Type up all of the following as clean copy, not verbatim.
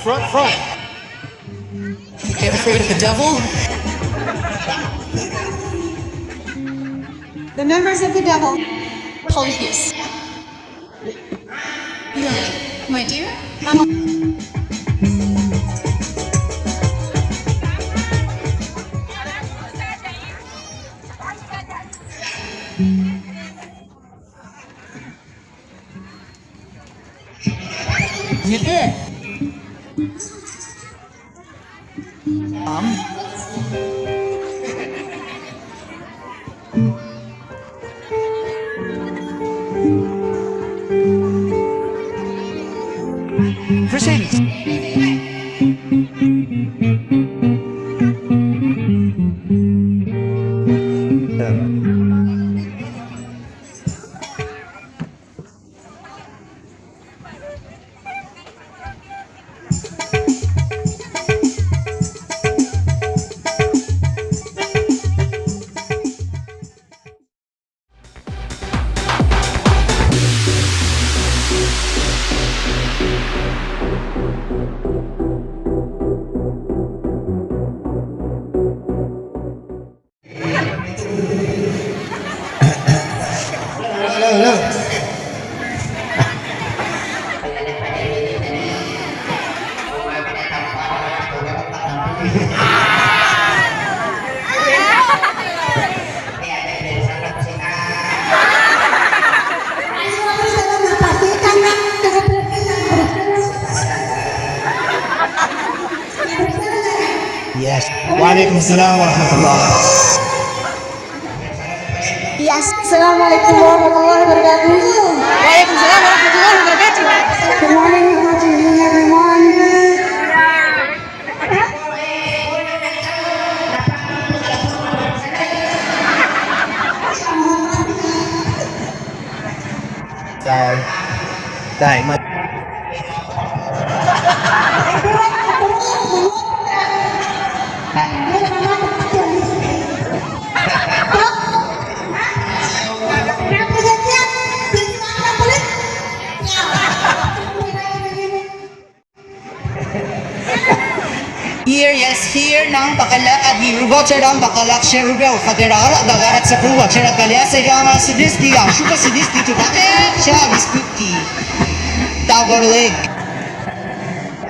Front. You afraid of the devil? The members of the devil. Polytheus. Yeah, my dear? You did. Mercedes. Yes. Waalaikumsalam warahmatullah. Yes. Assalamualaikum warahmatullahi wabarakatuh. Waalaikumsalam warahmatullahi wabarakatuh. Good morning, good evening, everyone. Dai. Here nang bakala adi rugo cerang bakalak sherubel fadera dagarat sepuluh cerang kalian sedang Marsedes dia suka sedis itu pakai chabis putih double leg.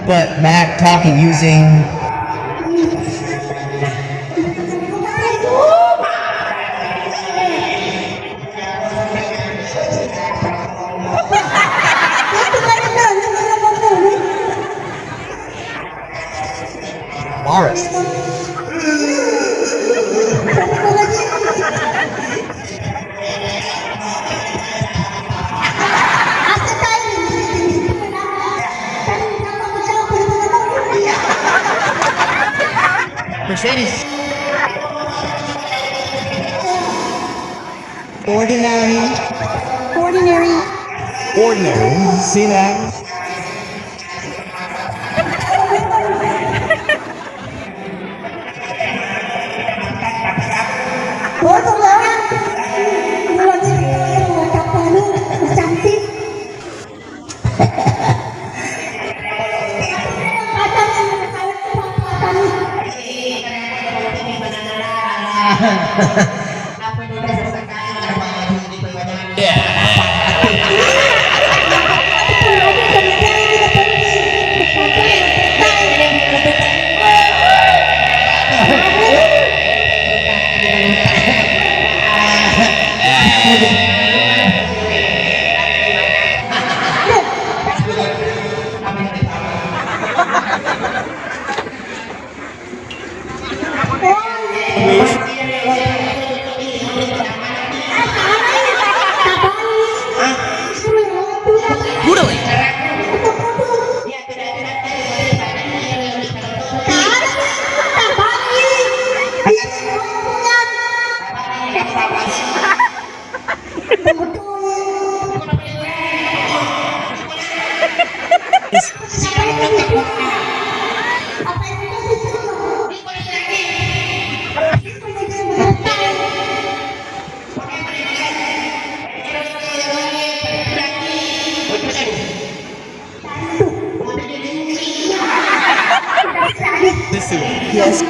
But Mac talking using Morris. Mercedes. Ordinary. See that? Yes.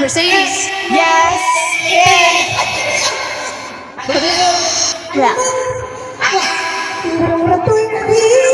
Mercedes. Yes. Ya. Murah-murah tuh ini.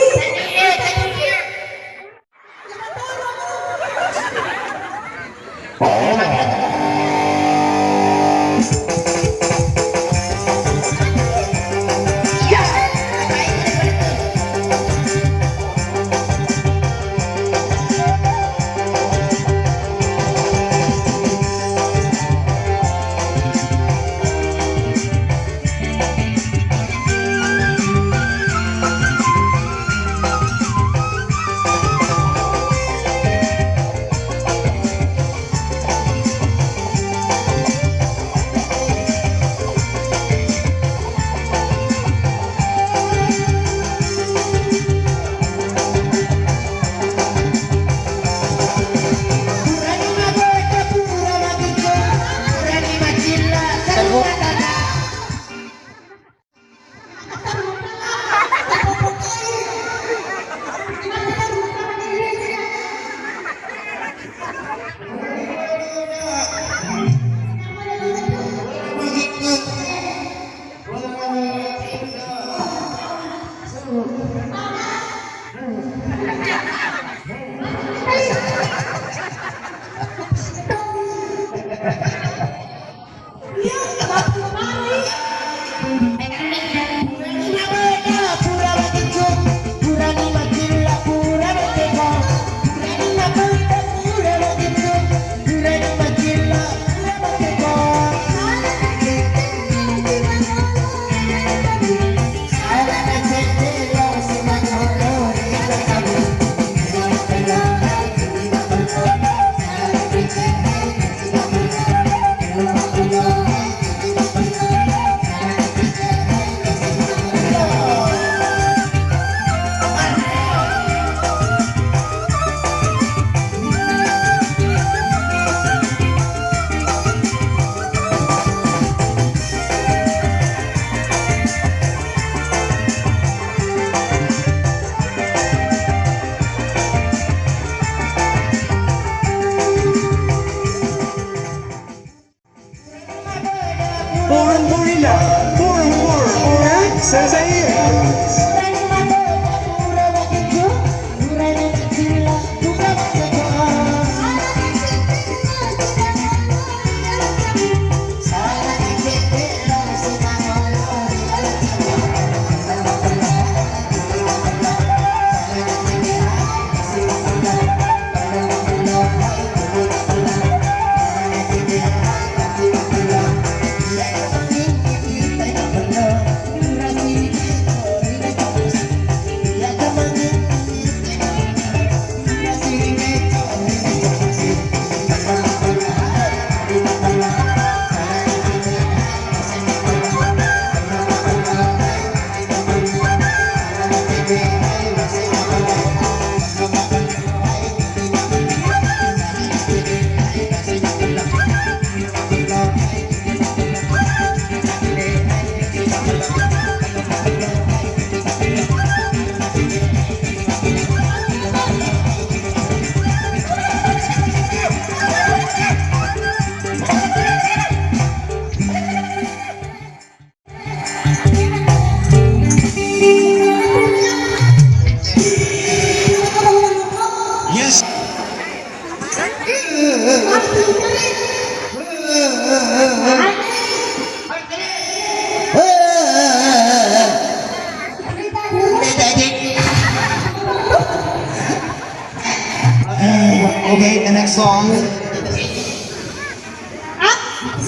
Okay, the next song.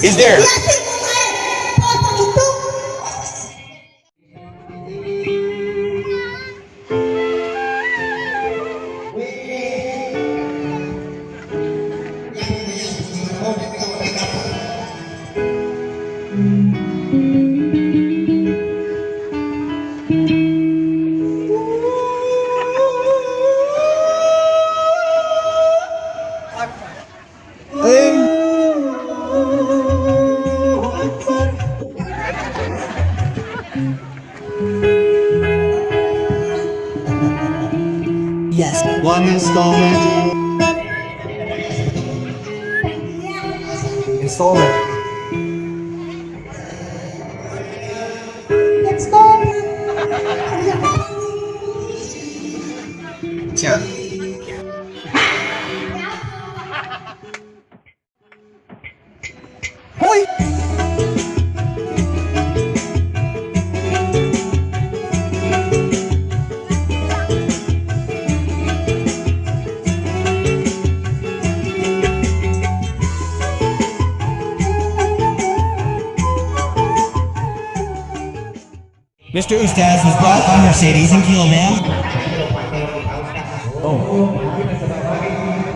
Is there? Yes. One installment. Installment. Yeah. Hoy! Mr. Ustaz was brought by Marsedes and Kiloman. Oh.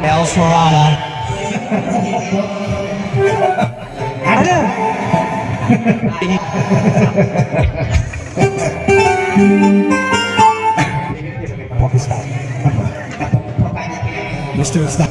El Swarana. Mr. Ustaz.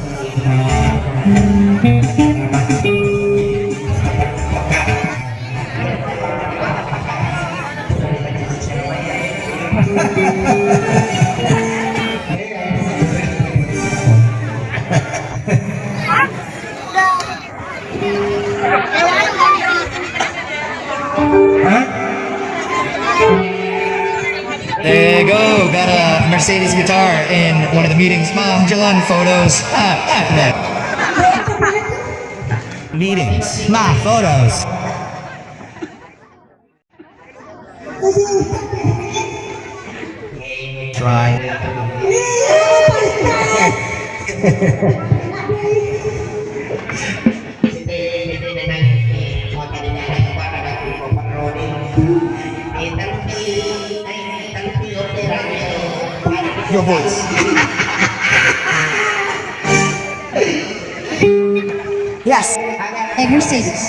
There you go. Got a Mercedes guitar in one of the meetings. Jalan photos. Meetings. My photos. Try. Your voice. Yes. Hey, Mercedes.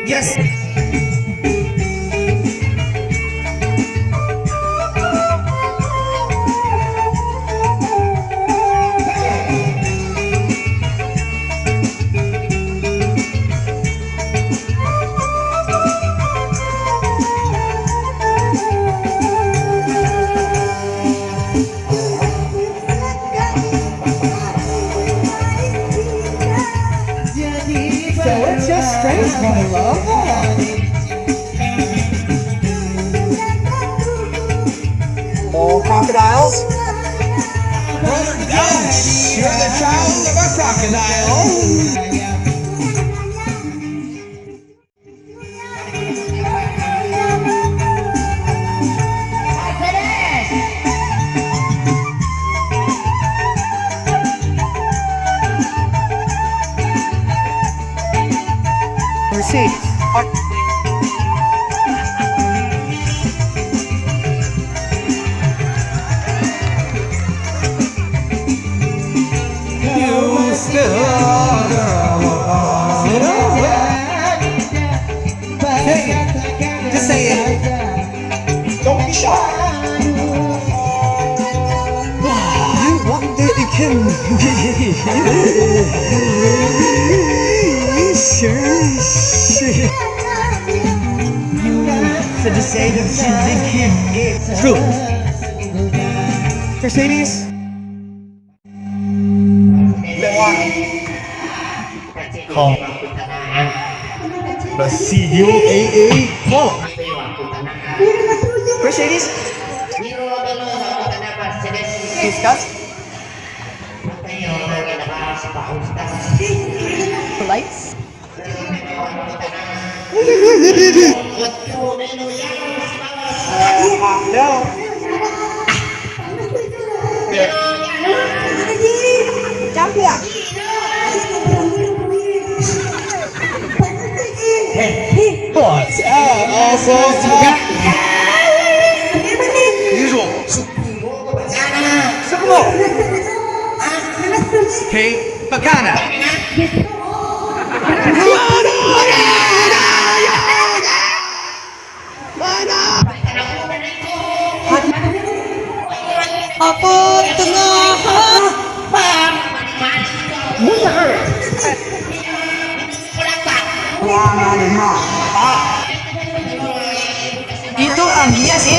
Yes. So it's just strange, my love. All crocodiles? Brother Dores, you're the child of a crocodile. Mercedes. You still are a girl. Hey, just say it. Don't be shy. I want that you can. Sure. So to say that you think it's true. Mercedes. Call. Basilio AA. Call. Mercedes? Discuss? Lights. No. Champion. Usual. Sukumo. Hey, Bacana. Apa tengah? Itu dia sih.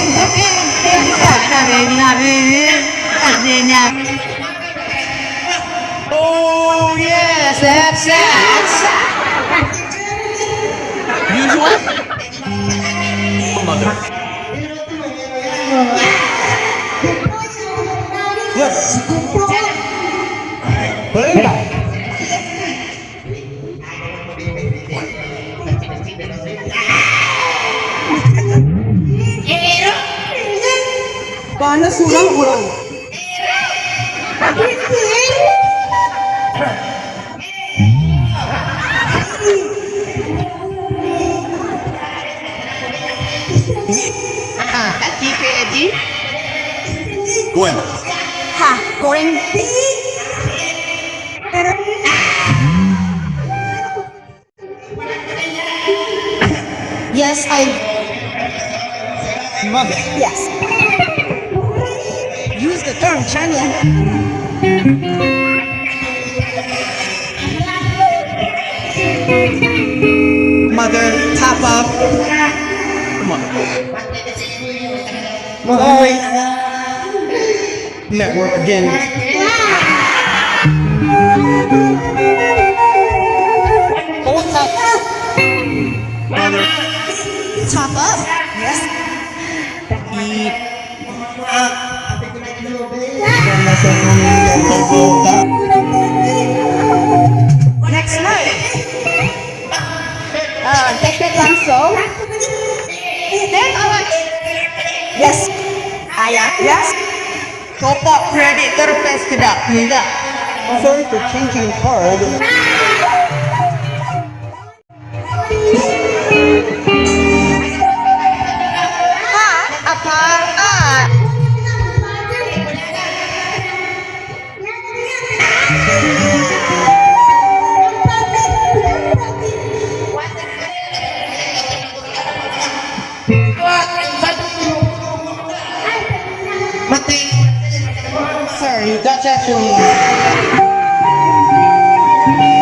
Oh yes, that's it. Usual. Mother. Good. Boleh nggak? Panas ulang. Kaki ke Eddie. Gwen. Ha, goreng. Yes, I. Mother. Yes. Use the term channel. Mother, top up. Come on. Sorry. Network again. Mother. Top up. Yes. Eat. Next night. Take that langsung. Then Yes. ayah. Yes. Top credit terpes tidak. Tidak. Sorry for changing card. Apaan? Sorry, that's actually.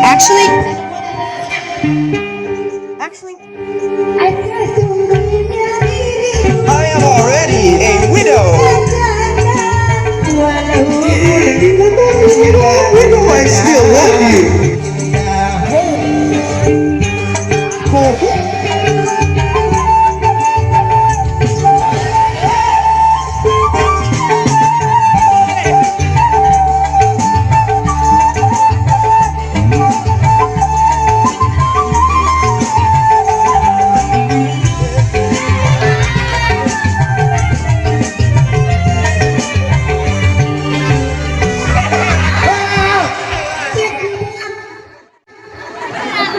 Actually, I am already a widow. I still love you.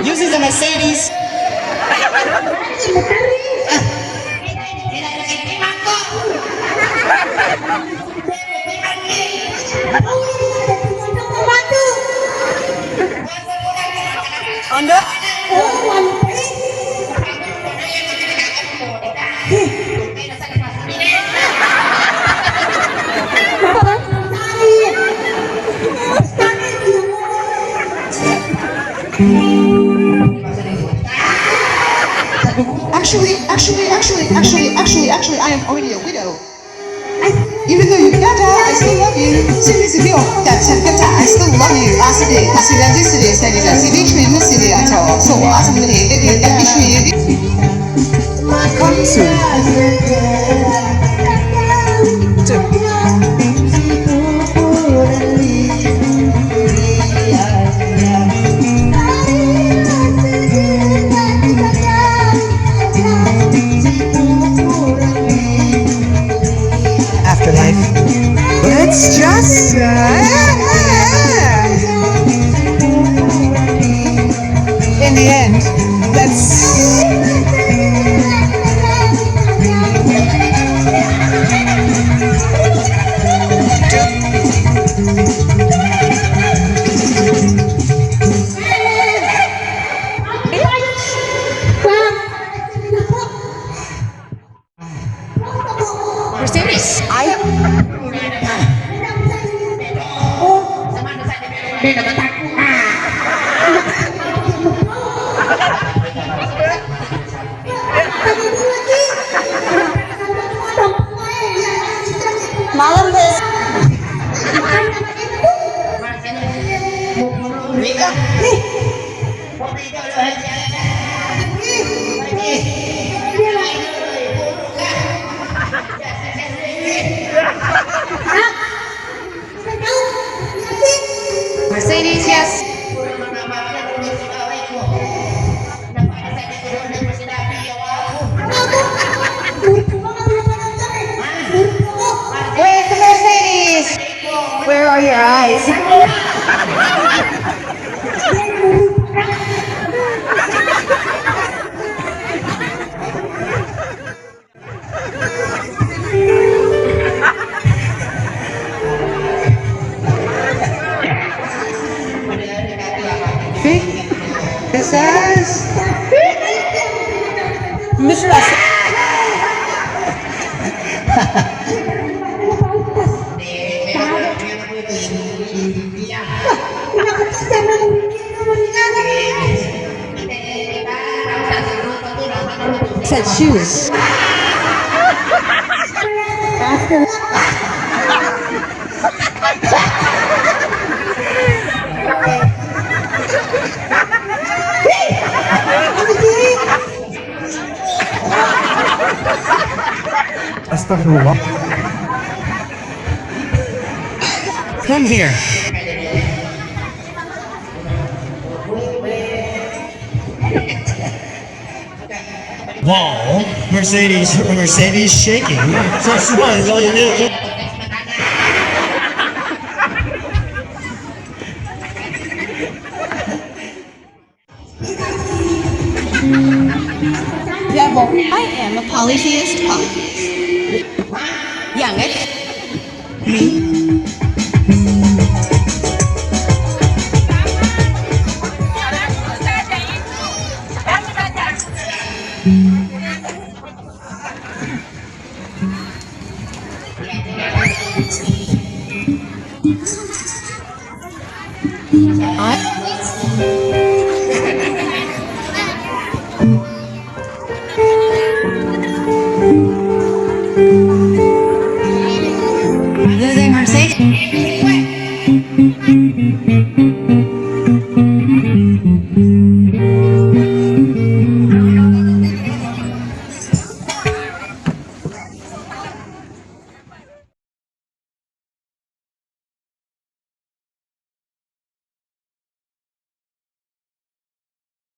Uses a Mercedes. Anda? Actually, I am already a widow. Even though you're gata, I still love you. Sini gata, I still love you. Aside, sini tree musidi atau so asmini, every tree. Come soon. Afterlife. Let's just in the end, let's Mercedes. Malam bes. Mercedes, yes. Where's the Mercedes? Where are your eyes? this is Mr. said shoes. Astaghfirullah. Come here. Wow, Mercedes shaking. So smart. I am a polytheist. Young, me.